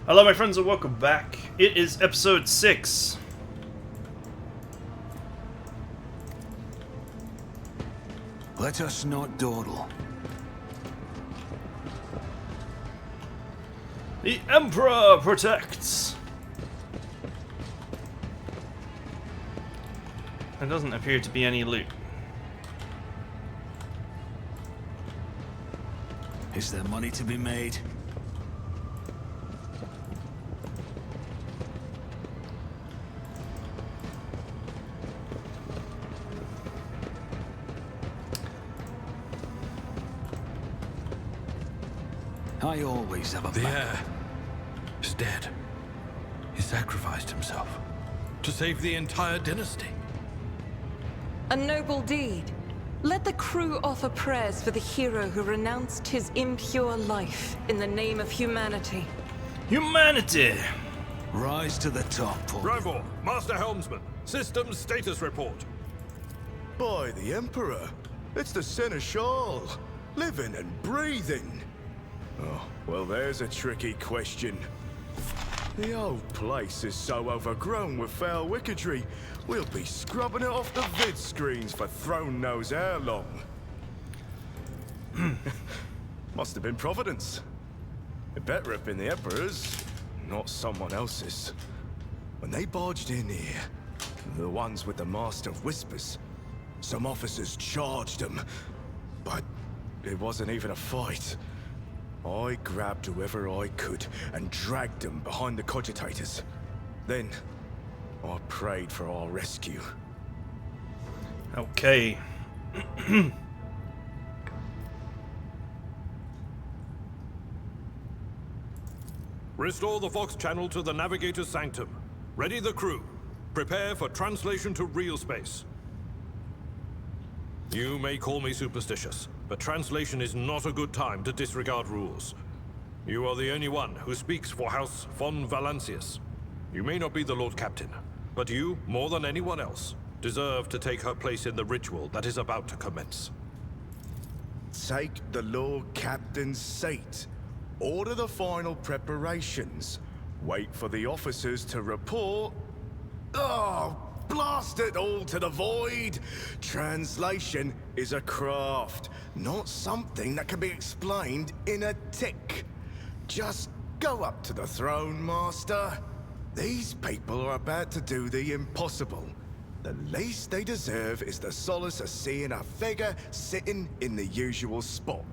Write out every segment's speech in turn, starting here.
Hello my friends and welcome back. It is episode 6. Let us not dawdle. The Emperor protects. There doesn't appear to be any loot. Is there money to be made? I always have a The back. heir is dead. He sacrificed himself to save the entire dynasty. A noble deed. Let the crew offer prayers for the hero who renounced his impure life in the name of humanity. Humanity! Rise to the top, Paul. Rover, Master Helmsman, systems status report. By the Emperor, it's the Seneschal, living and breathing. Oh, well there's a tricky question. The old place is so overgrown with foul wickedry, we'll be scrubbing it off the vid screens for throne knows how long. Must have been Providence. It better have been the Emperor's, not someone else's. When they barged in here, the ones with the Master of Whispers, some officers charged them, but it wasn't even a fight. I grabbed whoever I could and dragged them behind the cogitators. Then, I prayed for our rescue. Okay. Restore the Vox channel to the Navigator's Sanctum. Ready the crew. Prepare for translation to real space. You may call me superstitious, but translation is not a good time to disregard rules. You are the only one who speaks for House von Valancius. You may not be the Lord Captain, but you, more than anyone else, deserve to take her place in the ritual that is about to commence. Take the Lord Captain's seat. Order the final preparations. Wait for the officers to report. Oh, blast it all to the void! Translation is a craft, not something that can be explained in a tick. Just go up to the throne, Master. These people are about to do the impossible. The least they deserve is the solace of seeing a figure sitting in the usual spot.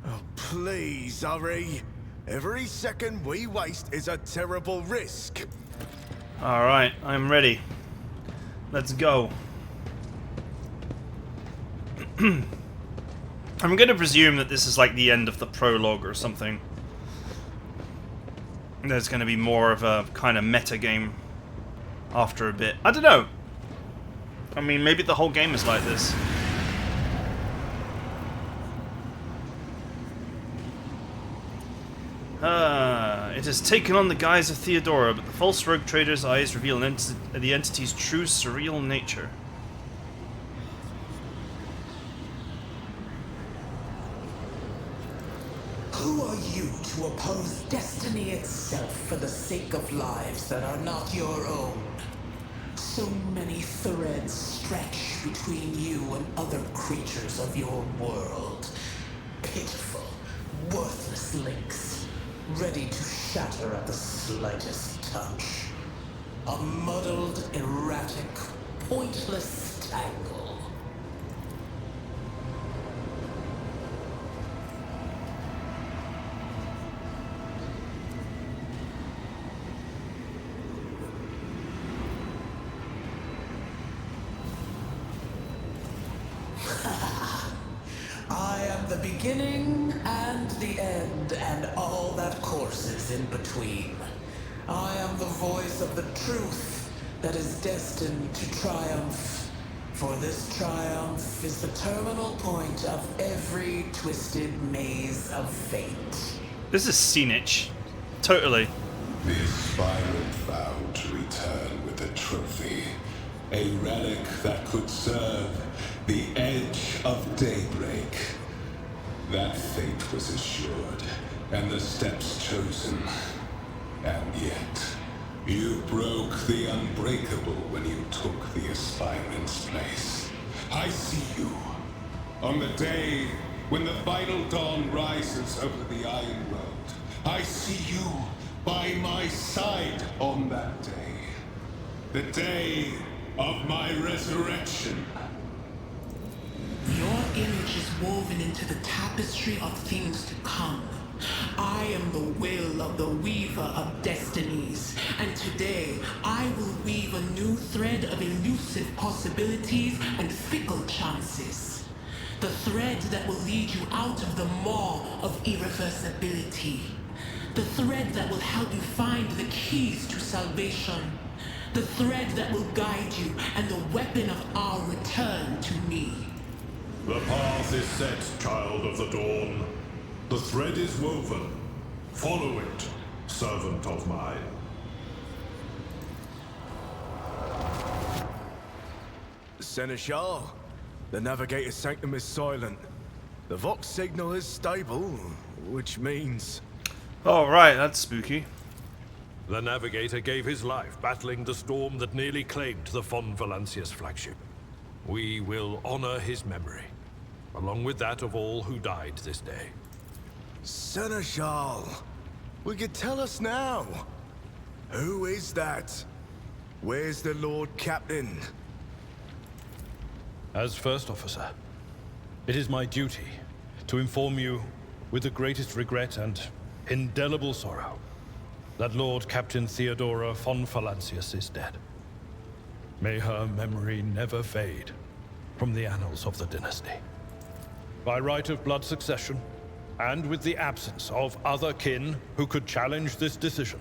Oh, please, hurry. Every second we waste is a terrible risk. Alright, I'm ready. Let's go. I'm gonna presume that this is like the end of the prologue or something. There's gonna be more of a kind of meta game after a bit. I don't know. I mean, maybe the whole game is like this. It has taken on the guise of Theodora, but the false rogue trader's eyes reveal the entity's true surreal nature. Who are you to oppose destiny itself for the sake of lives that are not your own? So many threads stretch between you and other creatures of your world. Pitiful, worthless links, ready to shatter at the slightest touch. A muddled, erratic, pointless tangle. I am the beginning and the end, and all that courses in between. I am the voice of the truth that is destined to triumph. For this triumph is the terminal point of every twisted maze of fate. This is scenic. Totally. The aspirant vowed to return with a trophy, a relic that could serve the edge of daybreak. That fate was assured, and the steps chosen. You broke the unbreakable when you took the aspirant's place. I see you. On the day when the final dawn rises over the Iron Road, I see you by my side on that day. The day of my resurrection. Your image is woven into the tapestry of things to come. I am the will of the weaver of destinies, and today I will weave a new thread of elusive possibilities and fickle chances. The thread that will lead you out of the maw of irreversibility. The thread that will help you find the keys to salvation. The thread that will guide you and the weapon of our return to me. The path is set, child of the dawn. The thread is woven. Follow it, servant of mine. Seneschal, the navigator's sanctum is silent. The Vox signal is stable, which means... Oh, right, that's spooky. The navigator gave his life battling the storm that nearly claimed the Von Valancius flagship. We will honor his memory, along with that of all who died this day. Seneschal, will you tell us now? Who is that? Where's the Lord Captain? As First Officer, it is my duty to inform you, with the greatest regret and indelible sorrow, that Lord Captain Theodora von Valancius is dead. May her memory never fade from the annals of the dynasty. By right of blood succession, and with the absence of other kin who could challenge this decision.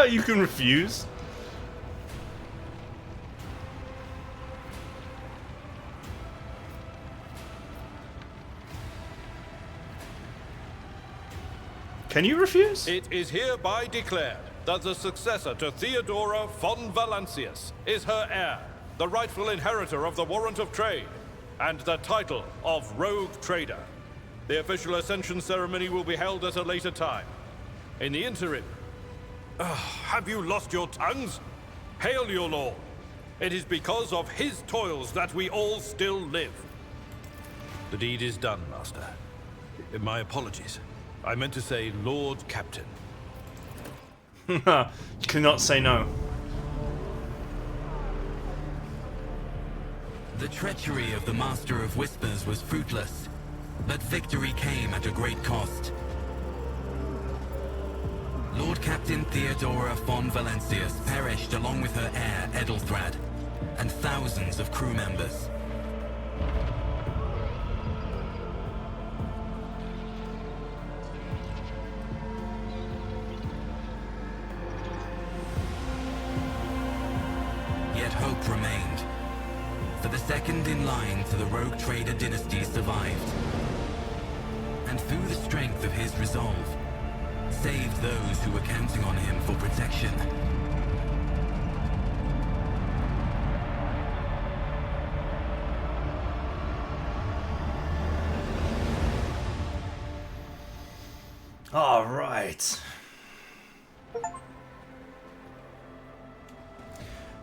You can refuse. Can you refuse? It is hereby declared that the successor to Theodora von Valancius is her heir, the rightful inheritor of the warrant of trade, and the title of Rogue Trader. The official ascension ceremony will be held at a later time. In the interim, have you lost your tongues? Hail your lord. It is because of his toils that we all still live. The deed is done, Master. My apologies. I meant to say Lord Captain. Cannot say no. The treachery of the Master of Whispers was fruitless, but victory came at a great cost. Lord Captain Theodora von Valancius perished along with her heir, Edelthrad, and thousands of crew members. Yet hope remained. For the second in line to the Rogue Trader dynasty survived. And through the strength of his resolve, saved those who were counting on him for protection. All right.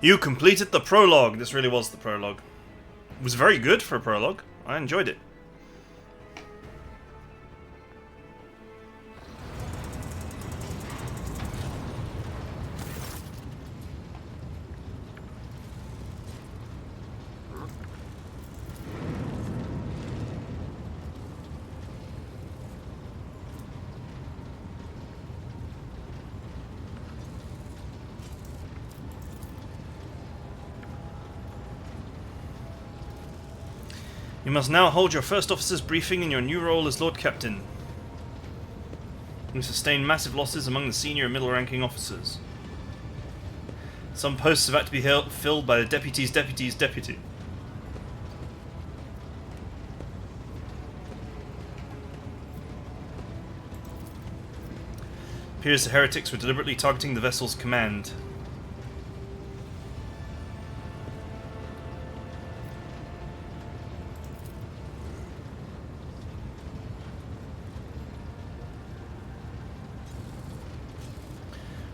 You completed the prologue. This really was the prologue. It was very good for a prologue. I enjoyed it. You must now hold your first officer's briefing in your new role as Lord Captain. You sustained massive losses among the senior and middle-ranking officers. Some posts have had to be filled by the deputy's deputy's deputy. Appears the heretics were deliberately targeting the vessel's command.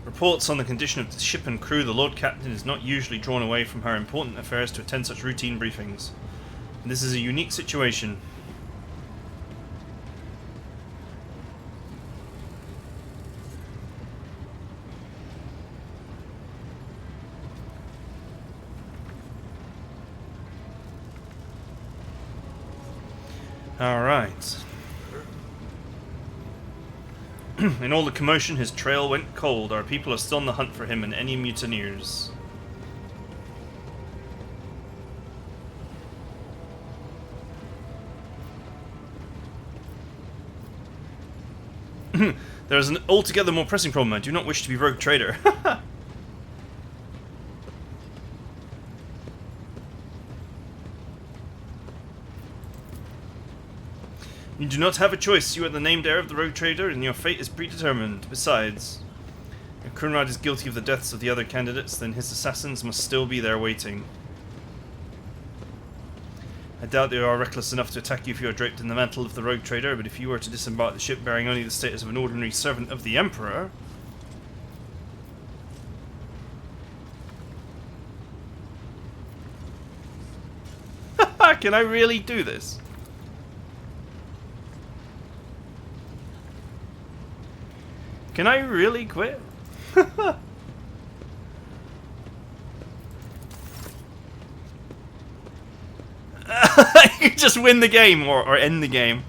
Reports on the condition of the ship and crew. The Lord Captain is not usually drawn away from her important affairs to attend such routine briefings. And this is a unique situation. Alright. In all the commotion, his trail went cold. Our people are still on the hunt for him and any mutineers. There is an altogether more pressing problem. I do not wish to be rogue trader. You do not have a choice. You are the named heir of the rogue trader, and your fate is predetermined. Besides, if Kunrad is guilty of the deaths of the other candidates, then his assassins must still be there waiting. I doubt they are reckless enough to attack you if you are draped in the mantle of the rogue trader, but if you were to disembark the ship bearing only the status of an ordinary servant of the Emperor... Can I really do this? Can I really quit? You just win the game or end the game.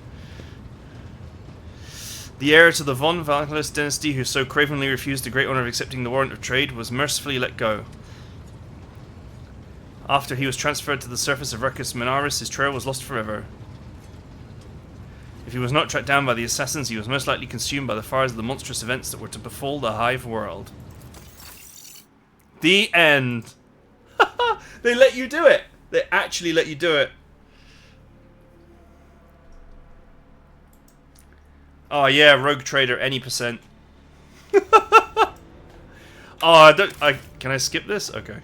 The heir to the von Valkylis dynasty, who so cravenly refused the great honor of accepting the warrant of trade, was mercifully let go. After he was transferred to the surface of Recus Minaris, his trail was lost forever. If he was not tracked down by the assassins, he was most likely consumed by the fires of the monstrous events that were to befall the Hive world. The end. They let you do it. They actually let you do it. Oh yeah, rogue trader, any percent. Oh, can I skip this? Okay.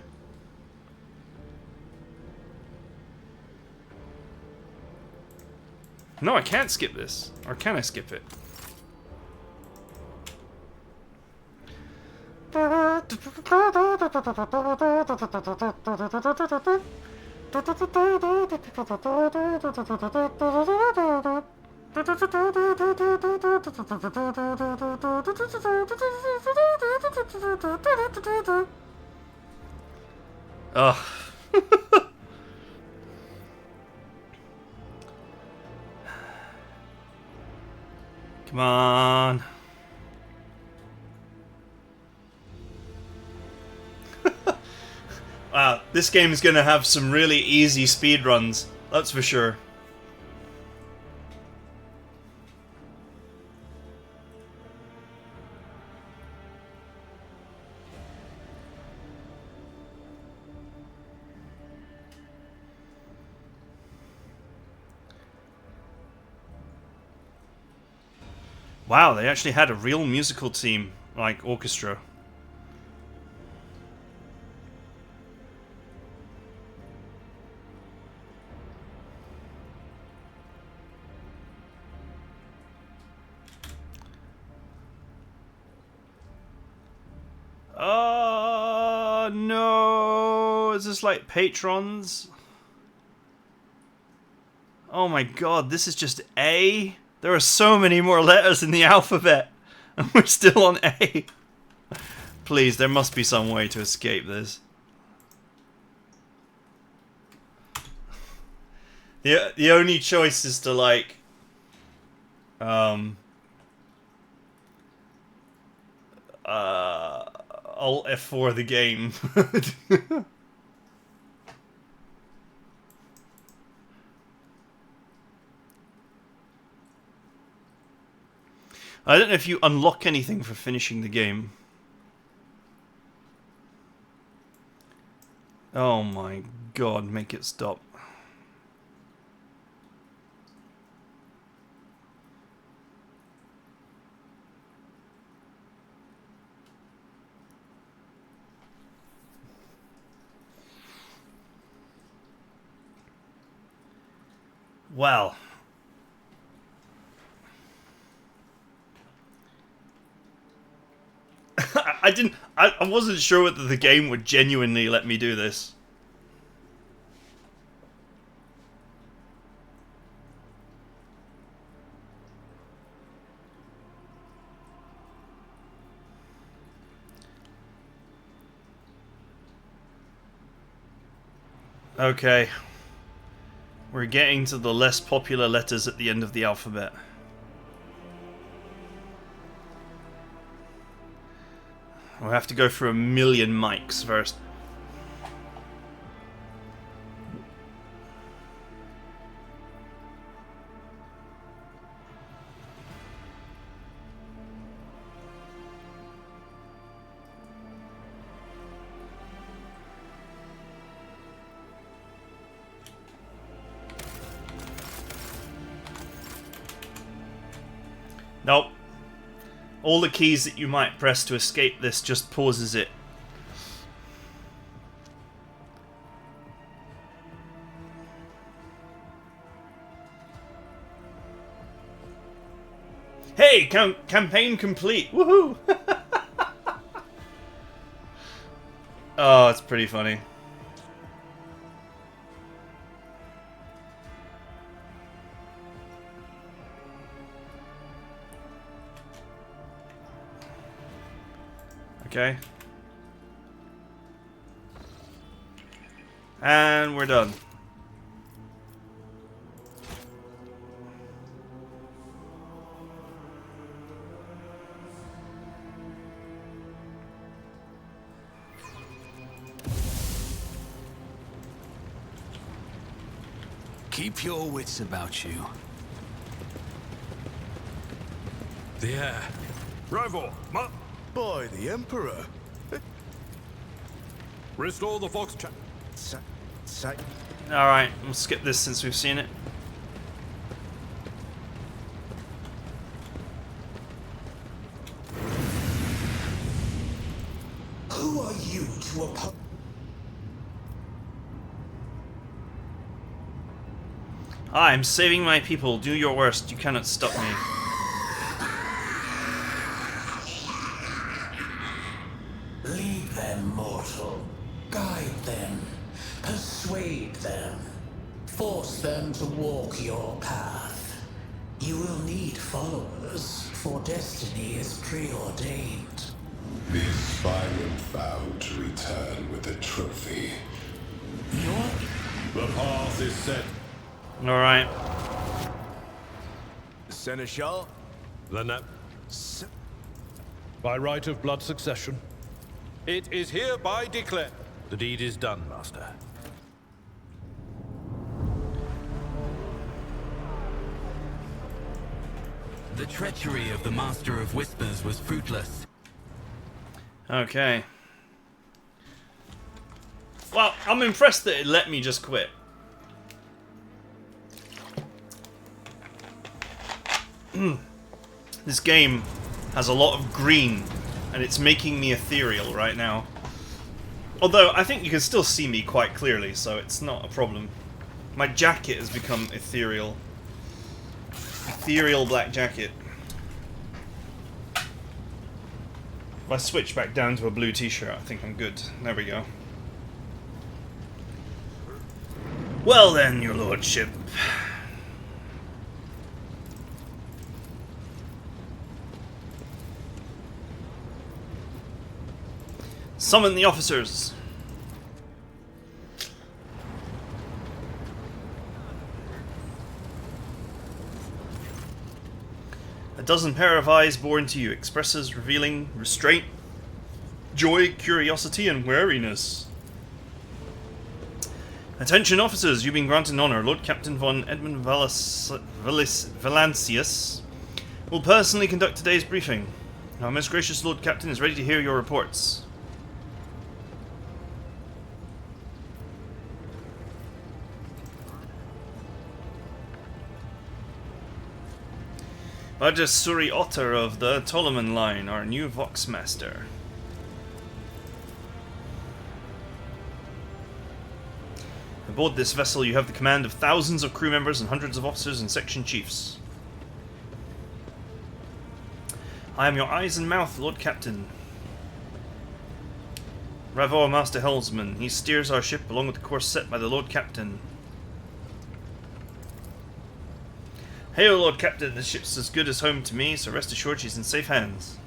No, I can't skip this. Or can I skip it? Ugh. Come on. Wow, this game is going to have some really easy speedruns, that's for sure. Wow, they actually had a real musical team, like orchestra. Oh no! Is this like patrons? Oh my god, this is just A? There are so many more letters in the alphabet, and we're still on A. Please, there must be some way to escape this. The only choice is to like Alt F4 the game. I don't know if you unlock anything for finishing the game. Oh my god, make it stop. Well. I wasn't sure whether the game would genuinely let me do this. Okay. We're getting to the less popular letters at the end of the alphabet. We'll have to go for 1,000,000 mics first. Nope. All the keys that you might press to escape this just pauses it. Hey, campaign complete. Woohoo! Oh, it's pretty funny. Okay. And we're done. Keep your wits about you. The air. Rival, By the Emperor. restore the Fox Alright, we'll skip this since we've seen it. Who are you to oppose? I'm saving my people. Do your worst. You cannot stop me. Lead them, mortal. Guide them. Persuade them. Force them to walk your path. You will need followers, for destiny is preordained. The aspirant vowed to return with a trophy. The path is set. Alright. Seneschal? Lynette. By right of blood succession, it is hereby declared. The deed is done, Master. The treachery of the Master of Whispers was fruitless. Okay. Well, I'm impressed that it let me just quit. This game has a lot of green, and it's making me ethereal right now. Although, I think you can still see me quite clearly, so it's not a problem. My jacket has become ethereal. Ethereal black jacket. If I switch back down to a blue t-shirt, I think I'm good. There we go. Well then, your lordship. Summon the officers. A dozen pair of eyes born to you expresses revealing restraint, joy, curiosity, and wariness. Attention officers, you've been granted honor. Lord Captain von Edmund Valancius will personally conduct today's briefing. Our most gracious Lord Captain is ready to hear your reports. Suri Otter of the Toloman line, our new Voxmaster. Aboard this vessel you have the command of thousands of crew members and hundreds of officers and section chiefs. I am your eyes and mouth, Lord Captain. Bravo, Master Helmsman. He steers our ship along with the course set by the Lord Captain. Hail, Lord Captain. This ship's as good as home to me, so rest assured she's in safe hands.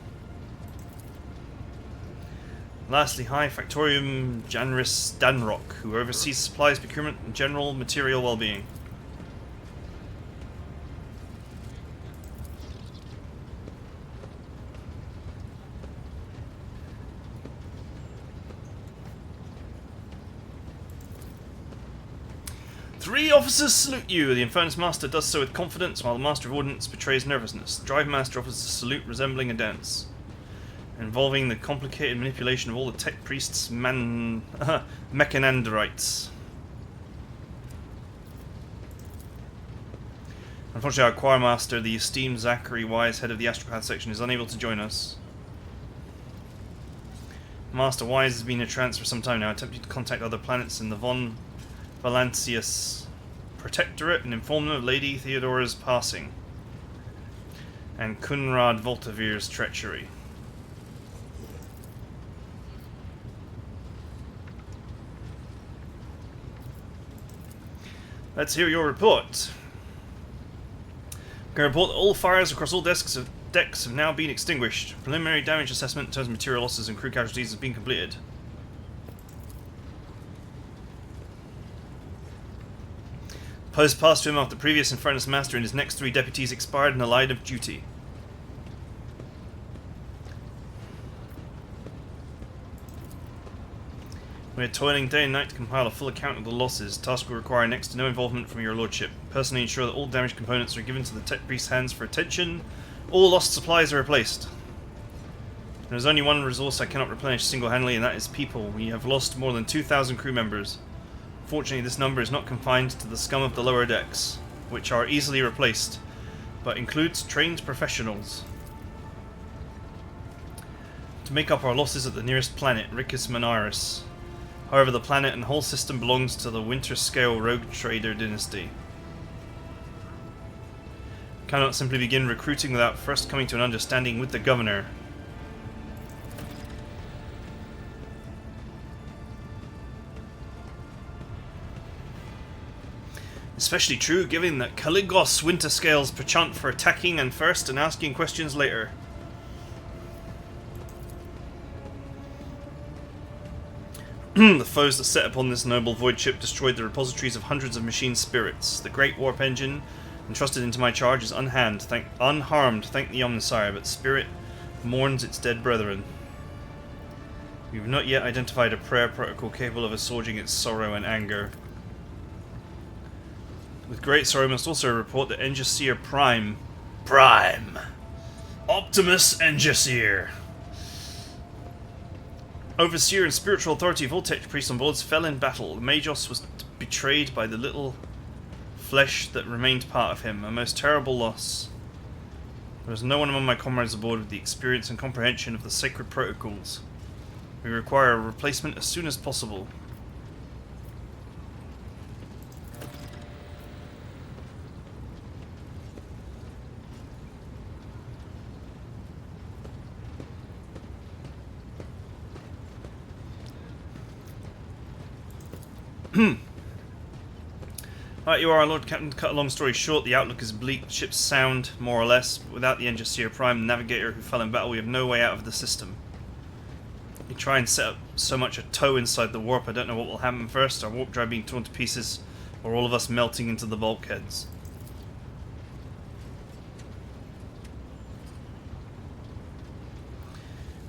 Lastly, High Factorium Janris Danrock, who oversees supplies, procurement, and general material well-being. Three officers salute you. The Infernus Master does so with confidence, while the Master of Ordnance betrays nervousness. The Drive Master offers a salute resembling a dance, involving the complicated manipulation of all the tech priests' mechananderites. Unfortunately, our choir master, the esteemed Zachary Wise, head of the Astropath section, is unable to join us. Master Wise has been in a trance for some time now, attempting to contact other planets in the Von Valancius Protectorate and inform them of Lady Theodora's passing and Kunrad Voltavir's treachery. Let's hear your report. I can report that all fires across all decks have now been extinguished. Preliminary damage assessment in terms of material losses and crew casualties has been completed. Post passed to him after the previous Infernus Master and his next 3 deputies expired in the line of duty. We are toiling day and night to compile a full account of the losses. Task will require next to no involvement from your lordship. Personally ensure that all damaged components are given to the tech priest's hands for attention. All lost supplies are replaced. There is only one resource I cannot replenish single-handedly, and that is people. We have lost more than 2,000 crew members. Fortunately, this number is not confined to the scum of the lower decks, which are easily replaced, but includes trained professionals. To make up our losses at the nearest planet, Ricus Monaris. However, the planet and whole system belongs to the Winter-scale Rogue Trader dynasty. Cannot simply begin recruiting without first coming to an understanding with the governor. Especially true given that Caligos Winterscales perchant for attacking and first and asking questions later. The foes that set upon this noble void ship destroyed the repositories of hundreds of machine spirits. The great warp engine entrusted into my charge is unharmed, thank the Omnisire, but spirit mourns its dead brethren. We have not yet identified a prayer protocol capable of assuaging its sorrow and anger. With great sorrow, I must also report that Engisir Prime, Optimus Engisir, Overseer and spiritual authority of all tech priests on boards, fell in battle. Magos was betrayed by the little flesh that remained part of him. A most terrible loss. There was no one among my comrades aboard with the experience and comprehension of the sacred protocols. We require a replacement as soon as possible. Right, you are, Lord Captain. To cut a long story short, the outlook is bleak. Ship's sound, more or less. Without the Engisir Prime, the navigator who fell in battle, we have no way out of the system. We try and set up so much a toe inside the warp, I don't know what will happen first. Our warp drive being torn to pieces, or all of us melting into the bulkheads.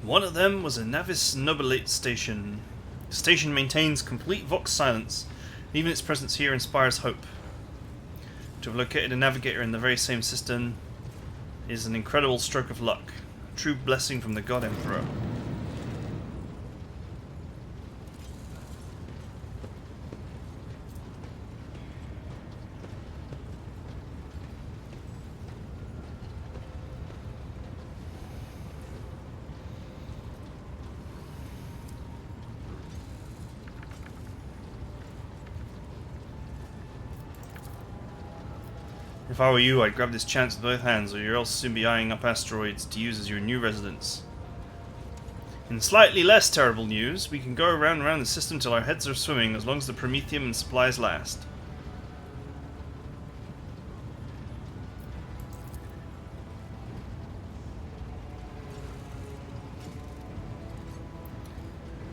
One of them was a Navis Nobilate station. The station maintains complete Vox silence. Even its presence here inspires hope. To have located a navigator in the very same system is an incredible stroke of luck. A true blessing from the God Emperor. If I were you, I'd grab this chance with both hands, or you'll else soon be eyeing up asteroids to use as your new residence. In slightly less terrible news, we can go around and around the system till our heads are swimming, as long as the promethium and supplies last.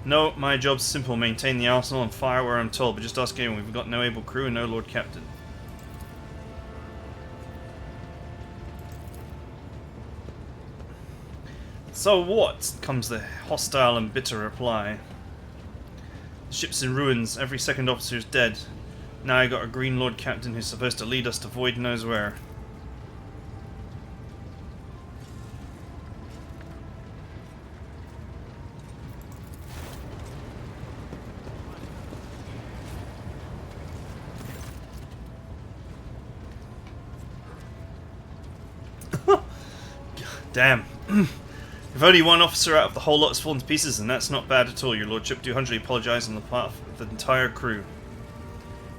No, my job's simple. Maintain the arsenal and fire where I'm told, but just ask anyone. We've got no able crew and no Lord Captain. So what? Comes the hostile and bitter reply. The ship's in ruins. Every second officer's dead. Now I got a green Lord Captain who's supposed to lead us to void knows where. Damn. If only one officer out of the whole lot has fallen to pieces, and that's not bad at all, your lordship. Do humbly apologise on the part of the entire crew.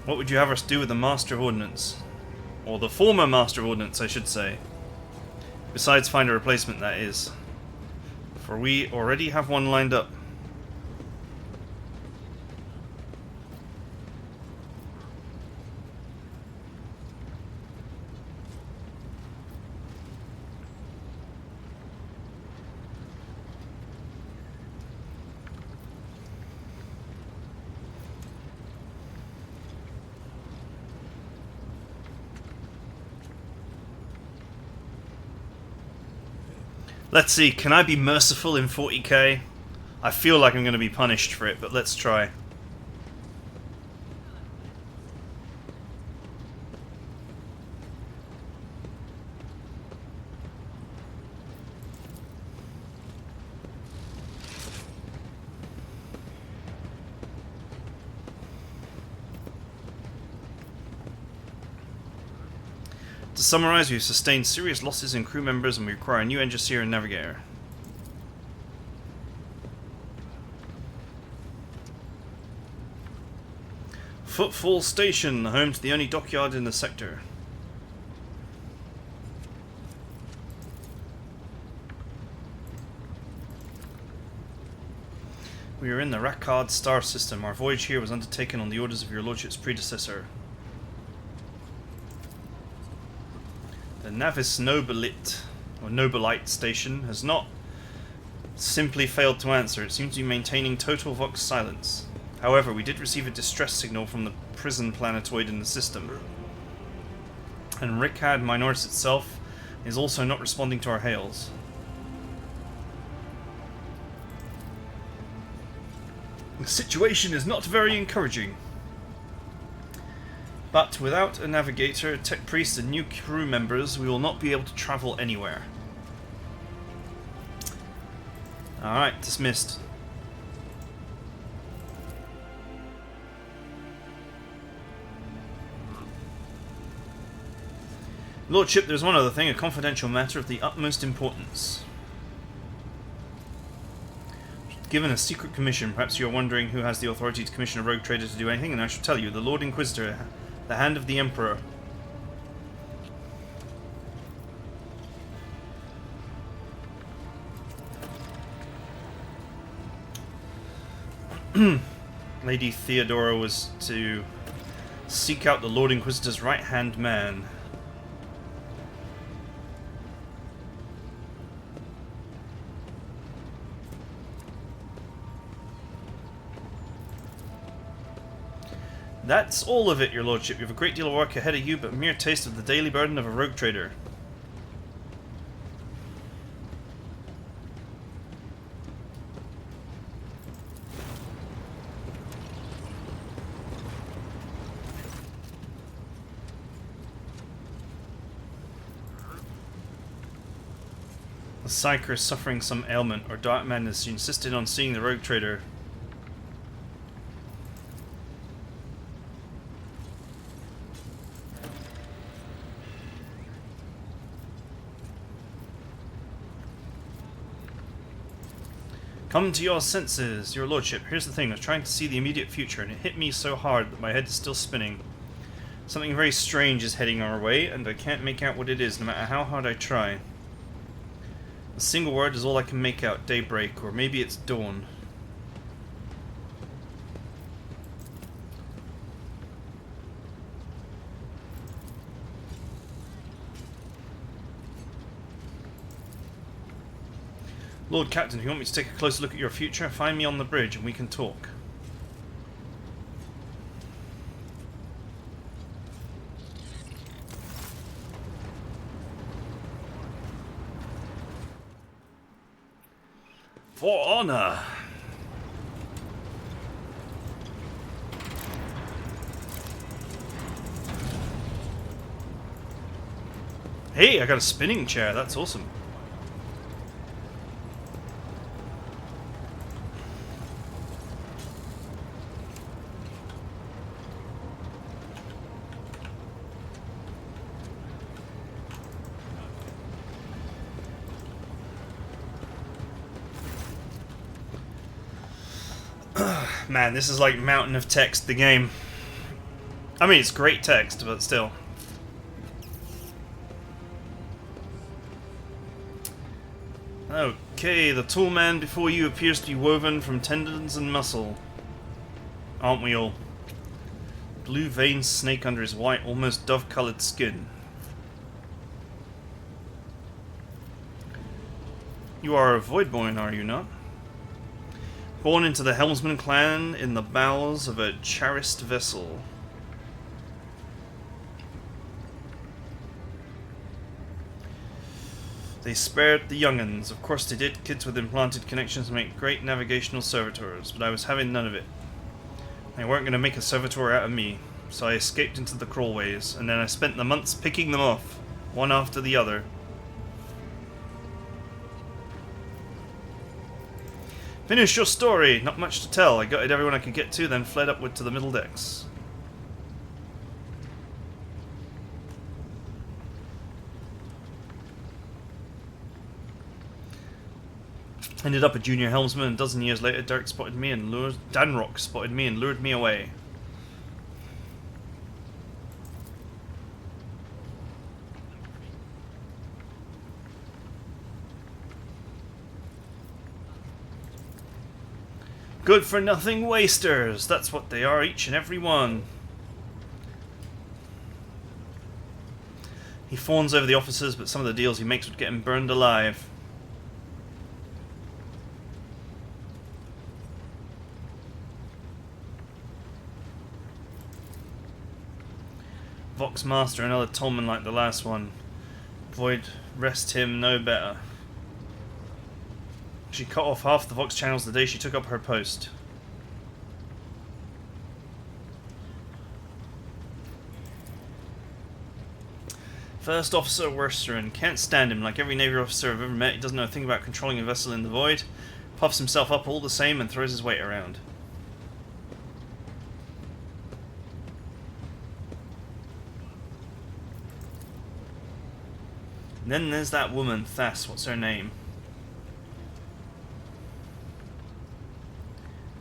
What would you have us do with the Master of Ordnance? Or the former Master of Ordnance, I should say. Besides find a replacement, that is. For we already have one lined up. Let's see, can I be merciful in 40k? I feel like I'm going to be punished for it, but let's try. To summarize, we've sustained serious losses in crew members and we require a new engineer and navigator. Footfall Station, home to the only dockyard in the sector. We are in the Rakard star system. Our voyage here was undertaken on the orders of your lordship's predecessor. The Navis Nobilit, or Nobilite station, has not simply failed to answer. It seems to be maintaining total Vox silence. However, we did receive a distress signal from the prison planetoid in the system. And Ricard Minoris itself is also not responding to our hails. The situation is not very encouraging. But without a navigator, tech priest and new crew members, we will not be able to travel anywhere. Alright, dismissed. Lordship, there's one other thing, a confidential matter of the utmost importance. Given a secret commission, perhaps you're wondering who has the authority to commission a rogue trader to do anything, and I shall tell you, the Lord Inquisitor, the hand of the Emperor. Lady Theodora was to seek out the Lord Inquisitor's right-hand man. That's all of it, your lordship. You have a great deal of work ahead of you, but a mere taste of the daily burden of a rogue trader. The Psyker is suffering some ailment or dark madness. She insisted on seeing the rogue trader. Come to your senses, your lordship. Here's the thing, I was trying to see the immediate future, and it hit me so hard that my head is still spinning. Something very strange is heading our way, and I can't make out what it is, no matter how hard I try. A single word is all I can make out. Daybreak, or maybe it's dawn. Lord Captain, if you want me to take a closer look at your future, find me on the bridge and we can talk. For honor! Hey, I got a spinning chair, that's awesome. Man, this is like mountain of text, the game. I mean, it's great text, but still. Okay, the tall man before you appears to be woven from tendons and muscle. Aren't we all? Blue veined snake under his white, almost dove-coloured skin. You are a Voidborn, are you not? Born into the Helmsman clan in the bowels of a charist vessel. They spared the young'uns. Of course they did. Kids with implanted connections make great navigational servitors, but I was having none of it. They weren't going to make a servitor out of me, so I escaped into the crawlways, and then I spent the months picking them off, one after the other. Finish your story! Not much to tell. I gutted everyone I could get to, then fled upward to the middle decks. Ended up a junior helmsman, and a dozen years later Danrock spotted me and lured me away. Good for nothing wasters! That's what they are, each and every one. He fawns over the officers, but some of the deals he makes would get him burned alive. Voxmaster, another Tolman like the last one. Void rest him no better. She cut off half the Vox channels the day she took up her post. First Officer Wersterin. Can't stand him. Like every Navy officer I've ever met, he doesn't know a thing about controlling a vessel in the void. Puffs himself up all the same and throws his weight around. And then there's that woman, Thas. What's her name?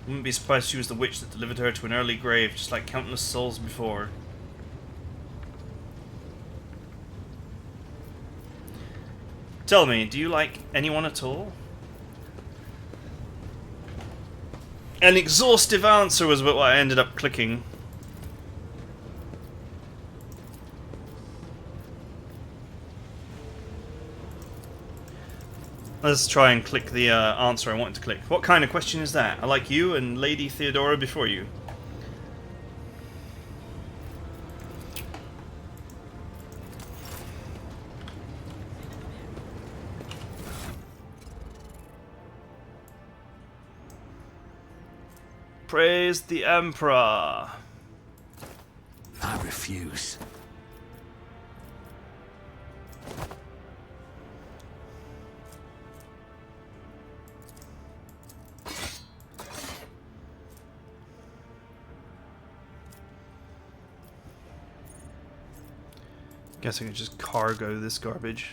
Wouldn't be surprised if she was the witch that delivered her to an early grave, just like countless souls before. Tell me, do you like anyone at all? An exhaustive answer was what I ended up clicking. Let's try and click the answer I wanted to click. What kind of question is that? I like you and Lady Theodora before you. Praise the Emperor. I refuse. Guess I can just cargo this garbage.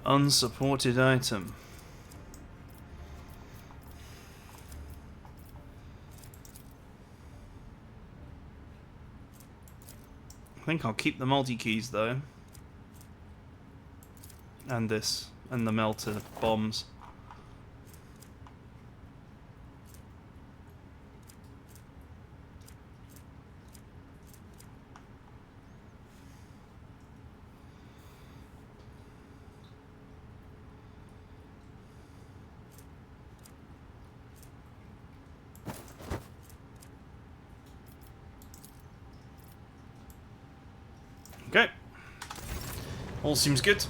Unsupported item. I think I'll keep the multi-keys though. And this. And the melter bombs. Okay. All seems good.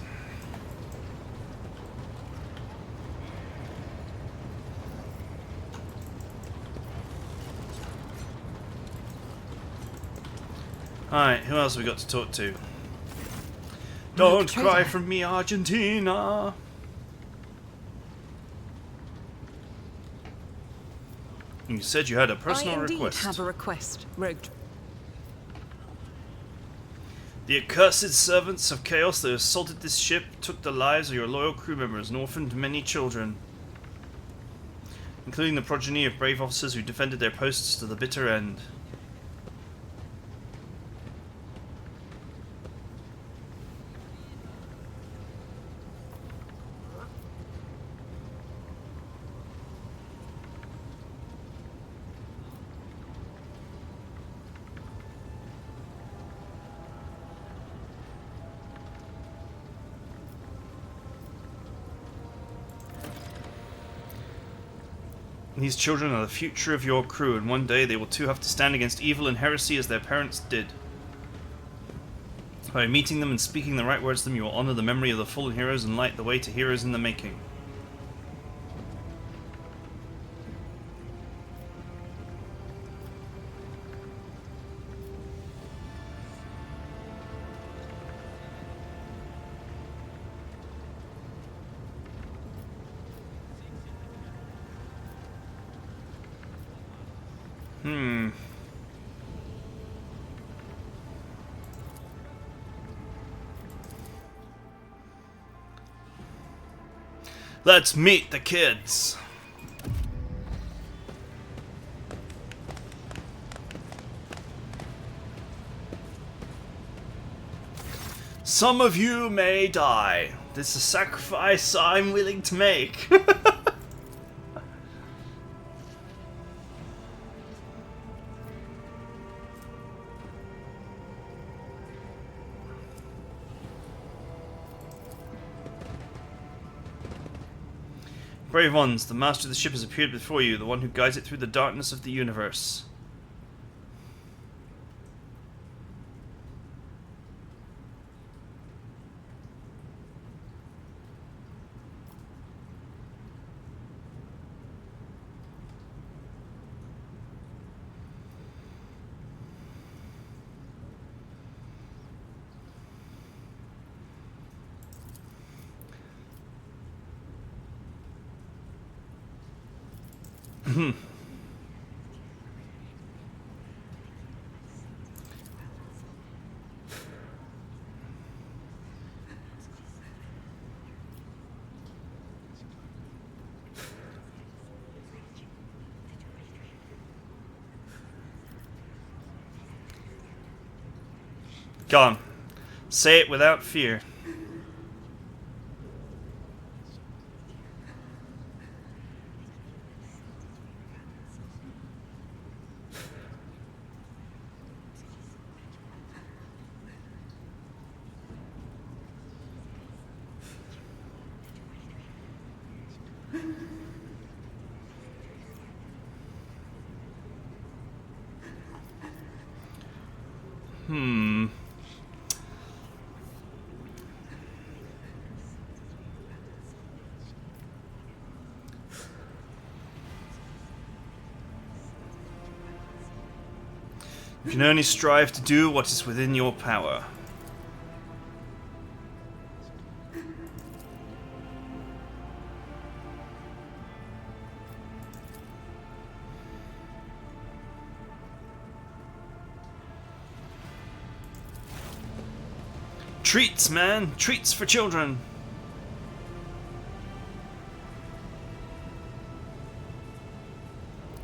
Alright, who else have we got to talk to? Don't cry for me, Argentina! You said you had a personal request. I indeed have a request, Rogue. The accursed servants of chaos that assaulted this ship took the lives of your loyal crew members and orphaned many children, including the progeny of brave officers who defended their posts to the bitter end. These children are the future of your crew, and one day they will too have to stand against evil and heresy as their parents did. By meeting them and speaking the right words to them, you will honor the memory of the fallen heroes and light the way to heroes in the making. Let's meet the kids. Some of you may die. This is a sacrifice I'm willing to make. Brave ones, the master of the ship has appeared before you, the one who guides it through the darkness of the universe. Go on. Say it without fear. You can only strive to do what is within your power. Treats, man! Treats for children!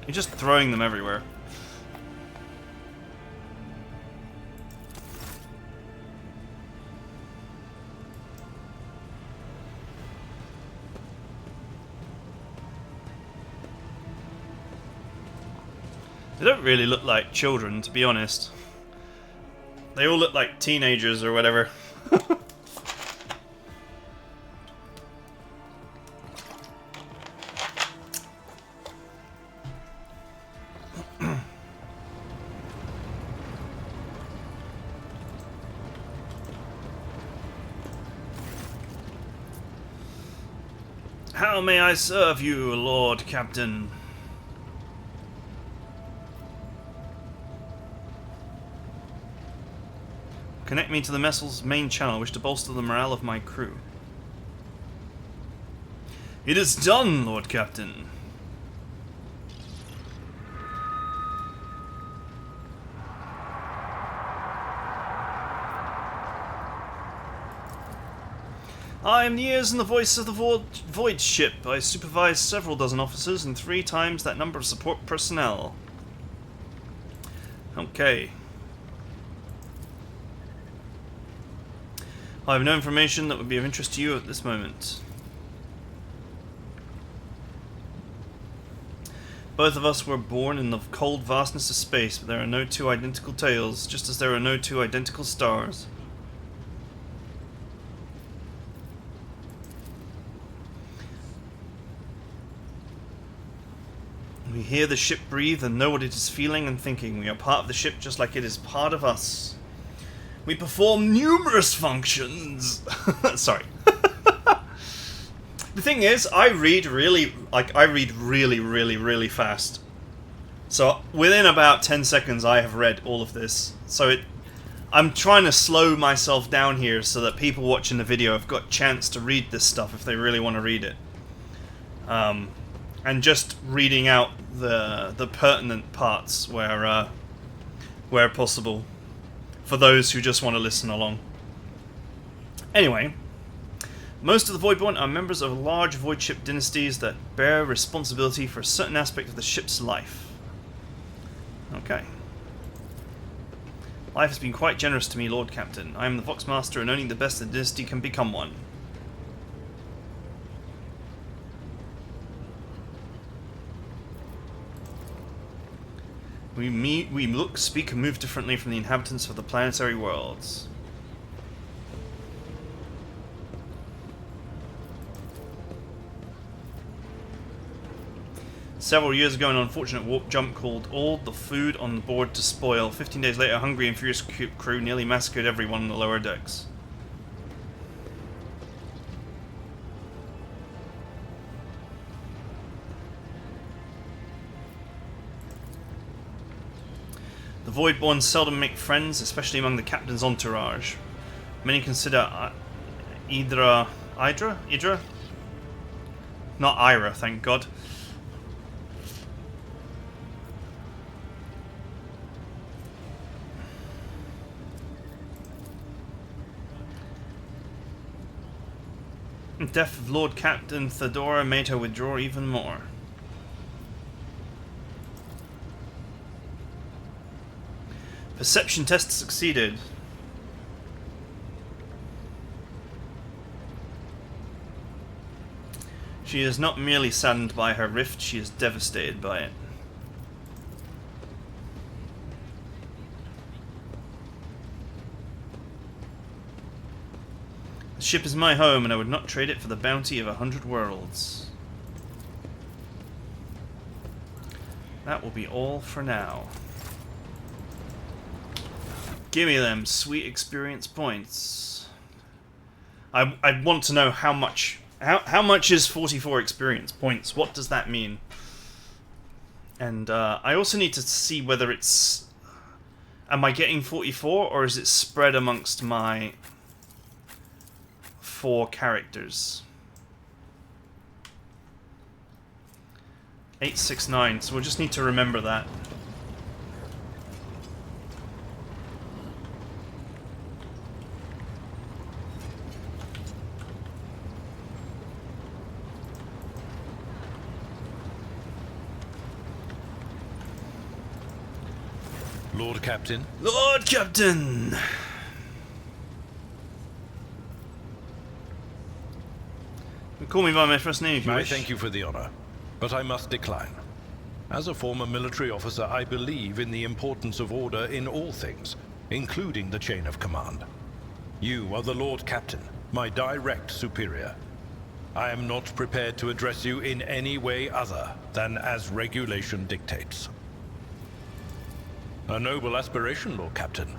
You're just throwing them everywhere. They don't really look like children, to be honest. They all look like teenagers or whatever. How may I serve you, Lord Captain? Connect me to the vessel's main channel. I wish to bolster the morale of my crew. It is done, Lord Captain. I am the ears and the voice of the Void ship. I supervise several dozen officers and 3 times that number of support personnel. Okay. I have no information that would be of interest to you at this moment. Both of us were born in the cold vastness of space, but there are no 2 identical tales, just as there are no 2 identical stars. We hear the ship breathe and know what it is feeling and thinking. We are part of the ship just like it is part of us. We perform numerous functions. Sorry. The thing is, I read really fast. So within about 10 seconds I have read all of this. So I'm trying to slow myself down here so that people watching the video have got a chance to read this stuff if they really want to read it. And just reading out the pertinent parts where possible, for those who just want to listen along. Anyway, most of the Voidborn are members of large void ship dynasties that bear responsibility for a certain aspect of the ship's life. Okay. Life has been quite generous to me, Lord Captain. I am the Voxmaster, and only the best of the dynasty can become one. We look, speak, and move differently from the inhabitants of the planetary worlds. Several years ago, an unfortunate warp jump called all the food on board to spoil. 15 days later, a hungry and furious crew nearly massacred everyone on the lower decks. The Voidborn seldom make friends, especially among the captain's entourage. Many consider Idra? Not Ira, thank God. The death of Lord Captain Thedora made her withdraw even more. Perception test succeeded. She is not merely saddened by her rift, she is devastated by it. The ship is my home, and I would not trade it for the bounty of 100 worlds. That will be all for now. Give me them sweet experience points. I want to know how much. How much is 44 experience points? What does that mean? And I also need to see whether it's... Am I getting 44, or is it spread amongst my 4 characters? 869, so we'll just need to remember that. Lord Captain. Lord Captain! Call me by my first name if you I wish. thank you for the honor, but I must decline. As a former military officer, I believe in the importance of order in all things, including the chain of command. You are the Lord Captain, my direct superior. I am not prepared to address you in any way other than as regulation dictates. A noble aspiration, Lord Captain.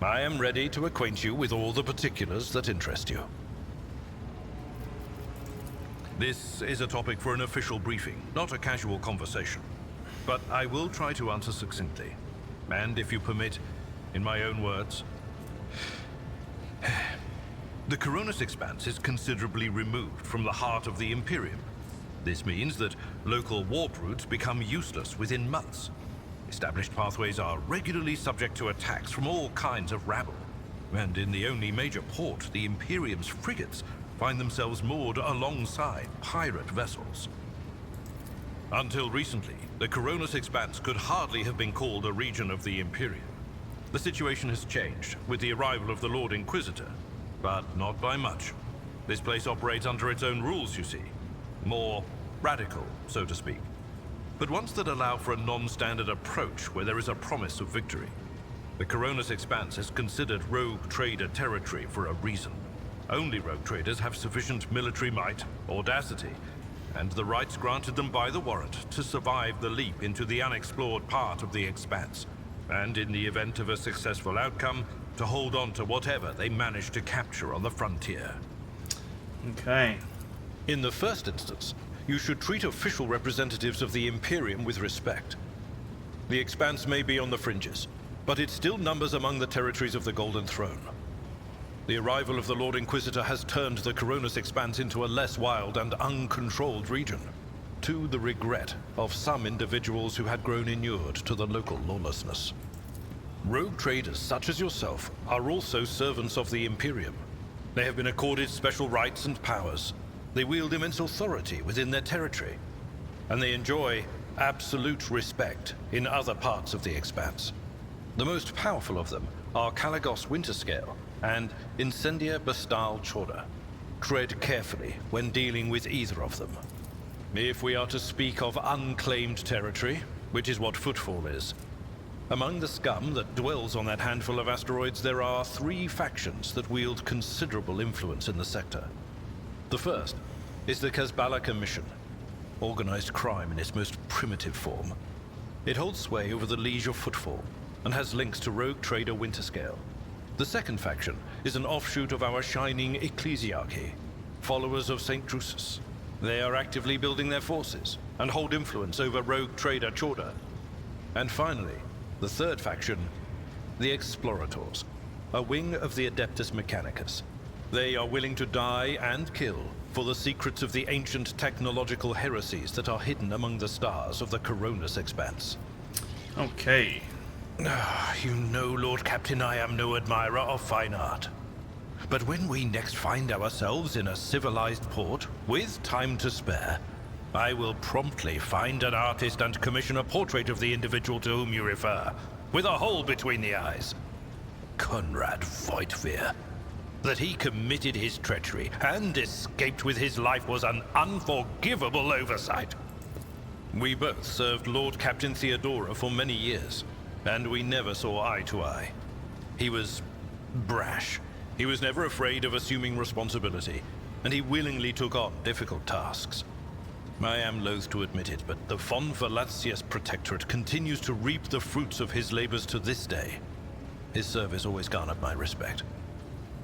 I am ready to acquaint you with all the particulars that interest you. This is a topic for an official briefing, not a casual conversation. But I will try to answer succinctly. And if you permit, in my own words, the Coronis Expanse is considerably removed from the heart of the Imperium. This means that local warp routes become useless within months. Established pathways are regularly subject to attacks from all kinds of rabble. And in the only major port, the Imperium's frigates find themselves moored alongside pirate vessels. Until recently, the Coronis Expanse could hardly have been called a region of the Imperium. The situation has changed with the arrival of the Lord Inquisitor, but not by much. This place operates under its own rules, you see. More radical, so to speak. But ones that allow for a non-standard approach where there is a promise of victory. The Coronis Expanse is considered rogue trader territory for a reason. Only rogue traders have sufficient military might, audacity, and the rights granted them by the warrant to survive the leap into the unexplored part of the Expanse, and in the event of a successful outcome, to hold on to whatever they manage to capture on the frontier. Okay. In the first instance, you should treat official representatives of the Imperium with respect. The Expanse may be on the fringes, but it still numbers among the territories of the Golden Throne. The arrival of the Lord Inquisitor has turned the Coronis Expanse into a less wild and uncontrolled region, to the regret of some individuals who had grown inured to the local lawlessness. Rogue traders such as yourself are also servants of the Imperium. They have been accorded special rights and powers. They wield immense authority within their territory, and they enjoy absolute respect in other parts of the Expanse. The most powerful of them are Caligos Winterscale and Incendia Bastal Chorda. Tread carefully when dealing with either of them. If we are to speak of unclaimed territory, which is what Footfall is, among the scum that dwells on that handful of asteroids, there are 3 factions that wield considerable influence in the sector. The first is the Kazbala Commission, organized crime in its most primitive form. It holds sway over the Liege of Footfall and has links to rogue trader Winterscale. The second faction is an offshoot of our shining ecclesiarchy, followers of St. Drusus. They are actively building their forces and hold influence over rogue trader Chorda. And finally, the third faction, the Explorators, a wing of the Adeptus Mechanicus. They are willing to die and kill for the secrets of the ancient technological heresies that are hidden among the stars of the Coronis Expanse. Okay. You know, Lord Captain, I am no admirer of fine art. But when we next find ourselves in a civilized port, with time to spare, I will promptly find an artist and commission a portrait of the individual to whom you refer, with a hole between the eyes. Conrad Voigtveer. That he committed his treachery and escaped with his life was an unforgivable oversight. We both served Lord Captain Theodora for many years, and we never saw eye to eye. He was brash. He was never afraid of assuming responsibility, and he willingly took on difficult tasks. I am loath to admit it, but the von Valancius Protectorate continues to reap the fruits of his labors to this day. His service always garnered my respect.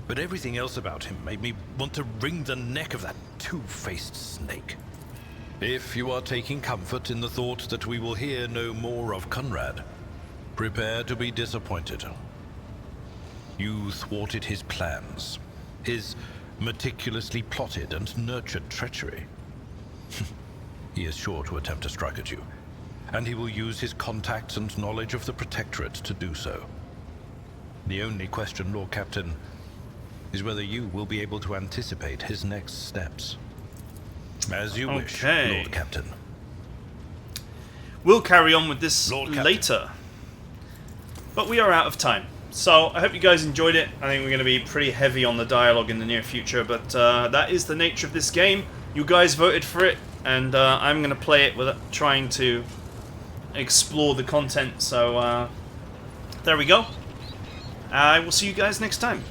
But everything else about him made me want to wring the neck of that two-faced snake. If you are taking comfort in the thought that we will hear no more of Conrad, prepare to be disappointed. You thwarted his plans, his meticulously plotted and nurtured treachery. He is sure to attempt to strike at you, and he will use his contacts and knowledge of the Protectorate to do so. The only question, Lord Captain, is whether you will be able to anticipate his next steps. As you wish, Lord Captain. We'll carry on with this later. But we are out of time. So I hope you guys enjoyed it. I think we're going to be pretty heavy on the dialogue in the near future, but that is the nature of this game. You guys voted for it, and I'm going to play it without trying to explore the content. So there we go. I will see you guys next time.